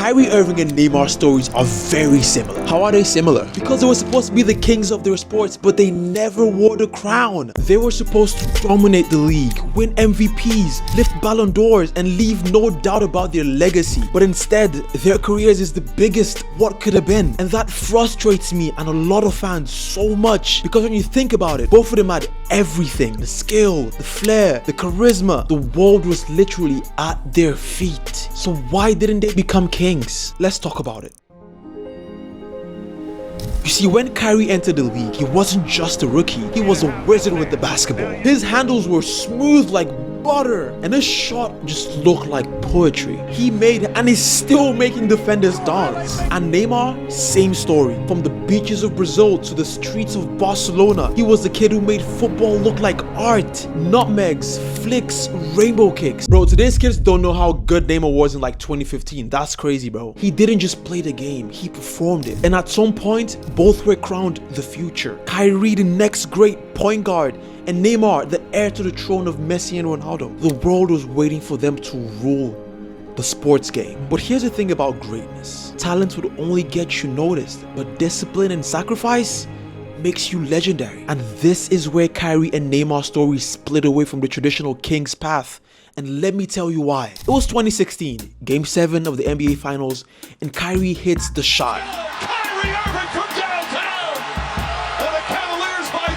Kyrie Irving and Neymar stories are very similar. How are they similar? Because they were supposed to be the kings of their sports, but they never wore the crown. They were supposed to dominate the league, win MVPs, lift Ballon d'Ors, and leave no doubt about their legacy. But instead, their careers is the biggest what could have been. And that frustrates me and a lot of fans so much, because when you think about it, both of them had everything: the skill, the flair, the charisma. The world was literally at their feet. So why didn't they become kings? Let's talk about it. You see, when Kyrie entered the league, he wasn't just a rookie, he was a wizard with the basketball. His handles were smooth like butter, and his shot just looked like poetry. He made and is still making defenders dance. And Neymar, same story. From the beaches of Brazil to the streets of Barcelona, he was the kid who made football look like art. Nutmegs, flicks, rainbow kicks. Bro, today's kids don't know how good Neymar was in like 2015. That's crazy, bro. He didn't just play the game, he performed it. And at some point, both were crowned the future. Kyrie, the next great point guard, and Neymar, the heir to the throne of Messi and Ronaldo. The world was waiting for them to rule the sports game. But here's the thing about greatness. Talent would only get you noticed, but discipline and sacrifice makes you legendary. And this is where Kyrie and Neymar's story split away from the traditional king's path. And let me tell you why. It was 2016, Game 7 of the NBA Finals, and Kyrie hits the shot. Kyrie Irving from downtown, and the Cavaliers by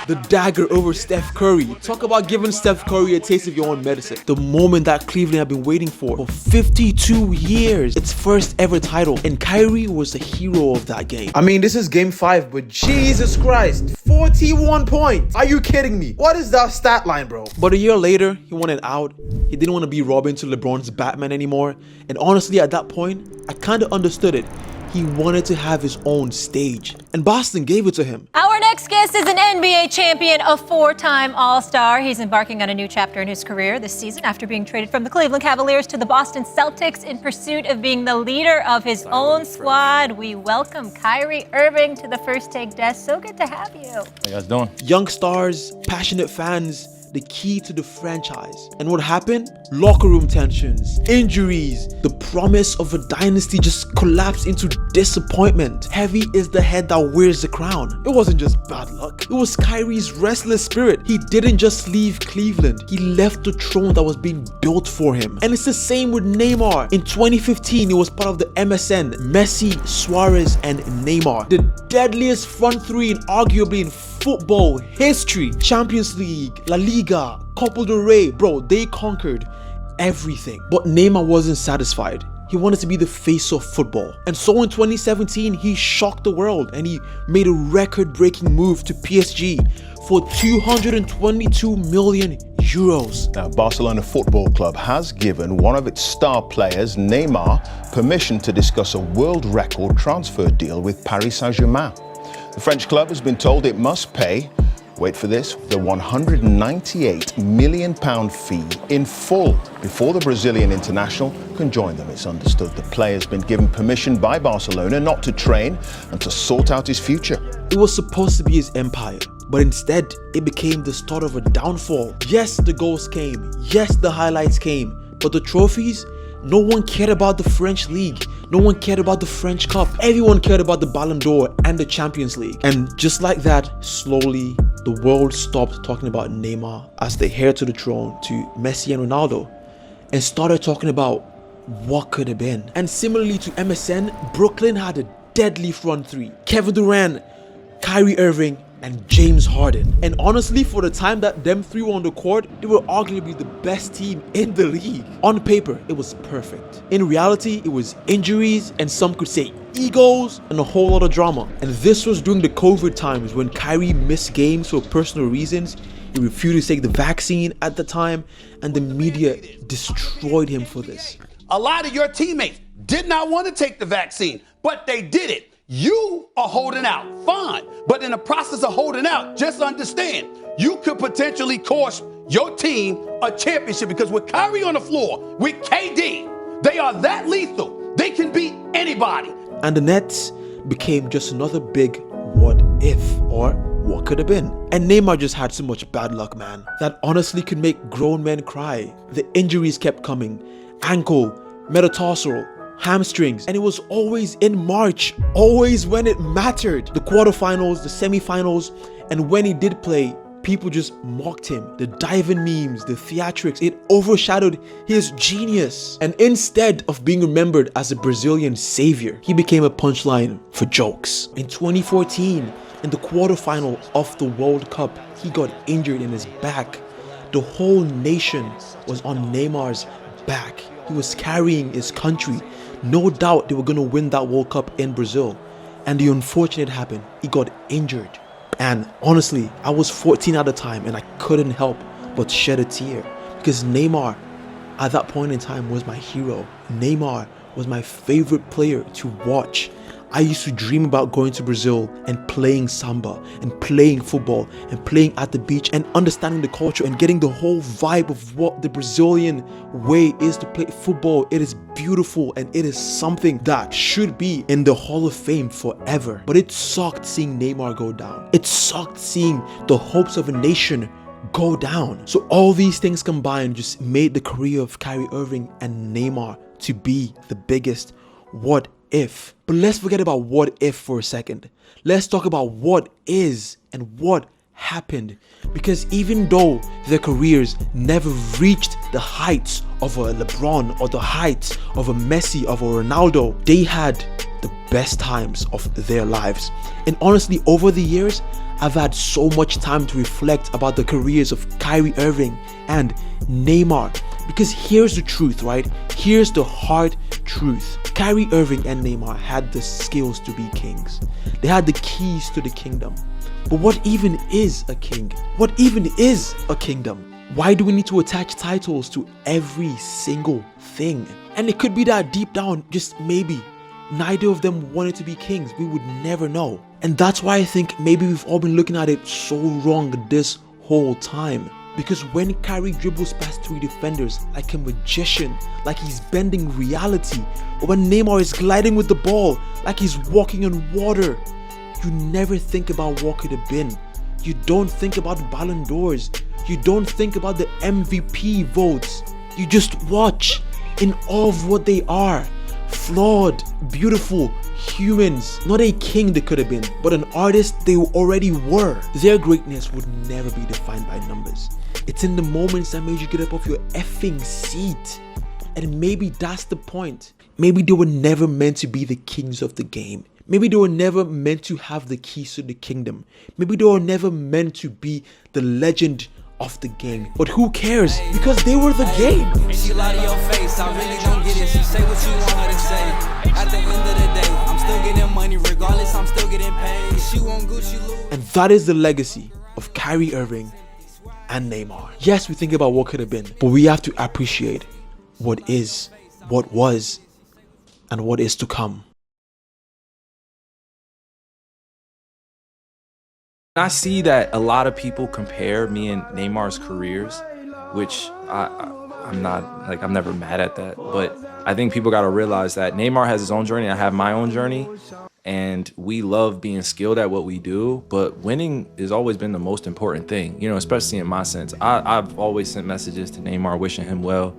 3. The dagger over Steph Curry. Talk about giving Steph Curry a taste of your own medicine. The moment that Cleveland had been waiting for 52 years. Its first ever title. And Kyrie was the hero of that game. I mean, this is game 5, but Jesus Christ, 41 points. Are you kidding me? What is that stat line, bro? But a year later, he wanted out. He didn't want to be Robin to LeBron's Batman anymore. And honestly, at that point, I kind of understood it. He wanted to have his own stage, and Boston gave it to him. Our next guest is an NBA champion, a 4-time All-Star. He's embarking on a new chapter in his career this season after being traded from the Cleveland Cavaliers to the Boston Celtics in pursuit of being the leader of his own squad. We welcome Kyrie Irving to the First Take desk. So good to have you. How you guys doing? Young stars, passionate fans, the key to the franchise. And what happened? Locker room tensions, injuries. The promise of a dynasty just collapsed into disappointment. Heavy is the head that wears the crown. It wasn't just bad luck. It was Kyrie's restless spirit. He didn't just leave Cleveland. He left the throne that was being built for him. And it's the same with Neymar. In 2015, he was part of the MSN, Messi, Suarez, and Neymar. The deadliest front three in arguably in football history. Champions League, La Liga, Copa del Rey. Bro, they conquered everything. But Neymar wasn't satisfied. He wanted to be the face of football. And so in 2017, he shocked the world and he made a record-breaking move to PSG for 222 million euros. Now, Barcelona Football Club has given one of its star players, Neymar, permission to discuss a world record transfer deal with Paris Saint-Germain. The French club has been told it must pay, wait for this, the £198 million fee in full before the Brazilian international can join them. It's understood the player has been given permission by Barcelona not to train and to sort out his future. It was supposed to be his empire, but instead it became the start of a downfall. Yes, the goals came. Yes, the highlights came. But the trophies? No one cared about the French league. No one cared about the French Cup. Everyone cared about the Ballon d'Or and the Champions League. And just like that, slowly, the world stopped talking about Neymar as the heir to the throne to Messi and Ronaldo and started talking about what could have been. And similarly to MSN, Brooklyn had a deadly front three. Kevin Durant, Kyrie Irving, and James Harden. And honestly, for the time that them three were on the court, they were arguably the best team in the league. On paper, it was perfect. In reality, it was injuries and some could say egos and a whole lot of drama. And this was during the COVID times when Kyrie missed games for personal reasons. He refused to take the vaccine at the time, and the media destroyed him for this. A lot of your teammates did not want to take the vaccine, but they did it. You are holding out, fine. But in the process of holding out, just understand, you could potentially cost your team a championship, because with Kyrie on the floor, with KD, they are that lethal. They can beat anybody. And the Nets became just another big what if or what could have been. And Neymar just had so much bad luck, man, that honestly could make grown men cry. The injuries kept coming. Ankle, metatarsal, hamstrings, and it was always in March, always when it mattered. The quarterfinals, the semifinals, and when he did play, people just mocked him. The diving memes, the theatrics, it overshadowed his genius. And instead of being remembered as a Brazilian savior, he became a punchline for jokes. In 2014, in the quarterfinal of the World Cup, he got injured in his back. The whole nation was on Neymar's back. He was carrying his country. No doubt they were going to win that World Cup in Brazil. And the unfortunate happened. He got injured. And honestly, I was 14 at the time and I couldn't help but shed a tear because Neymar at that point in time was my hero. Neymar was my favorite player to watch. I used to dream about going to Brazil and playing samba and playing football and playing at the beach and understanding the culture and getting the whole vibe of what the Brazilian way is to play football. It is beautiful and it is something that should be in the Hall of Fame forever. But it sucked seeing Neymar go down. It sucked seeing the hopes of a nation go down. So all these things combined just made the career of Kyrie Irving and Neymar to be the biggest what if. But let's forget about what if for a second. Let's talk about what is and what happened. Because even though their careers never reached the heights of a LeBron or the heights of a Messi, of a Ronaldo, they had the best times of their lives. And honestly, over the years, I've had so much time to reflect about the careers of Kyrie Irving and Neymar. Because here's the truth, right? Here's the hard truth. Kyrie Irving and Neymar had the skills to be kings. They had the keys to the kingdom. But what even is a king? What even is a kingdom? Why do we need to attach titles to every single thing? And it could be that deep down, just maybe, neither of them wanted to be kings. We would never know. And that's why I think maybe we've all been looking at it so wrong this whole time. Because when Kyrie dribbles past 3 defenders like a magician, like he's bending reality, or when Neymar is gliding with the ball like he's walking on water, you never think about what could have been. You don't think about the Ballon d'Ors. You don't think about the MVP votes. You just watch in awe of what they are. Flawed, beautiful humans. Not a king they could have been, but an artist they already were. Their greatness would never be defined by numbers. It's in the moments that made you get up off your effing seat. And maybe that's the point. Maybe they were never meant to be the kings of the game. Maybe they were never meant to have the keys to the kingdom. Maybe they were never meant to be the legend of the game. But who cares? Because they were the game. She lie to your face, I really don't get it. She say what you want her to say. At the end of the day, I'm still getting money regardless, I'm still getting paid. She won't Gucci lose. And that is the legacy of Kyrie Irving and Neymar. Yes, we think about what could have been, but we have to appreciate what is, what was, and what is to come. I see that a lot of people compare me and Neymar's careers, which I'm not, like, I'm never mad at that. But I think people got to realize that Neymar has his own journey. I have my own journey. And we love being skilled at what we do. But winning has always been the most important thing, you know, especially in my sense. I've always sent messages to Neymar wishing him well.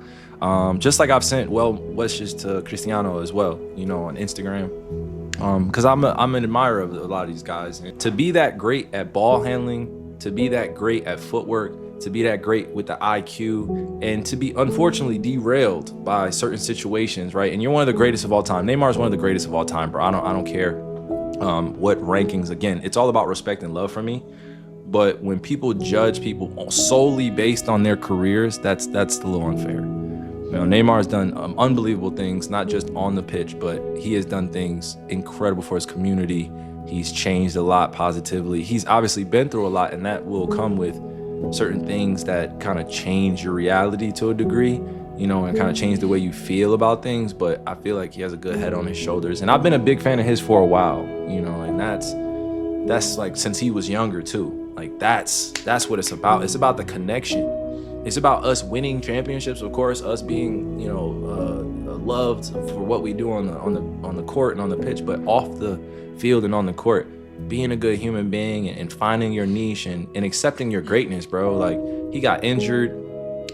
Just like I've sent well wishes to Cristiano as well, you know, on Instagram. Because I'm an admirer of a lot of these guys. And to be that great at ball handling, to be that great at footwork, to be that great with the IQ, and to be unfortunately derailed by certain situations, right? And you're one of the greatest of all time. Neymar's one of the greatest of all time, bro. I don't care what rankings. Again, it's all about respect and love for me. But when people judge people solely based on their careers, that's a little unfair. You know, Neymar has done unbelievable things, not just on the pitch, but he has done things incredible for his community. He's changed a lot positively. He's obviously been through a lot, and that will come with certain things that kind of change your reality to a degree, you know, and kind of change the way you feel about things. But I feel like he has a good head on his shoulders. And I've been a big fan of his for a while, you know, and that's like since he was younger too. Like that's what it's about. It's about the connection. It's about us winning championships, of course, us being, you know, loved for what we do on the court and on the pitch, but off the field and on the court, being a good human being and finding your niche and accepting your greatness, bro. Like, he got injured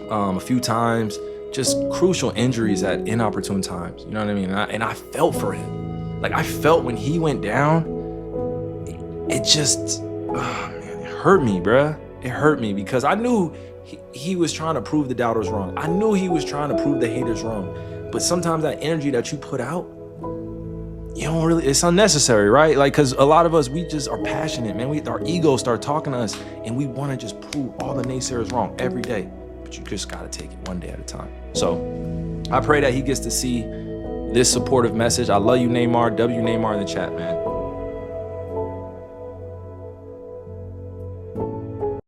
a few times. just crucial injuries at inopportune times. You know what I mean? And I felt for him. Like, I felt when he went down, it just, oh man, it hurt me, bruh. It hurt me because I knew he was trying to prove the doubters wrong. I knew he was trying to prove the haters wrong. But sometimes that energy that you put out, you don't really, it's unnecessary, right? Like, because a lot of us, we just are passionate, man. Our egos start talking to us, and we want to just prove all the naysayers wrong every day. But you just got to take it one day at a time. So I pray that he gets to see this supportive message. I love you, Neymar. W Neymar in the chat, man.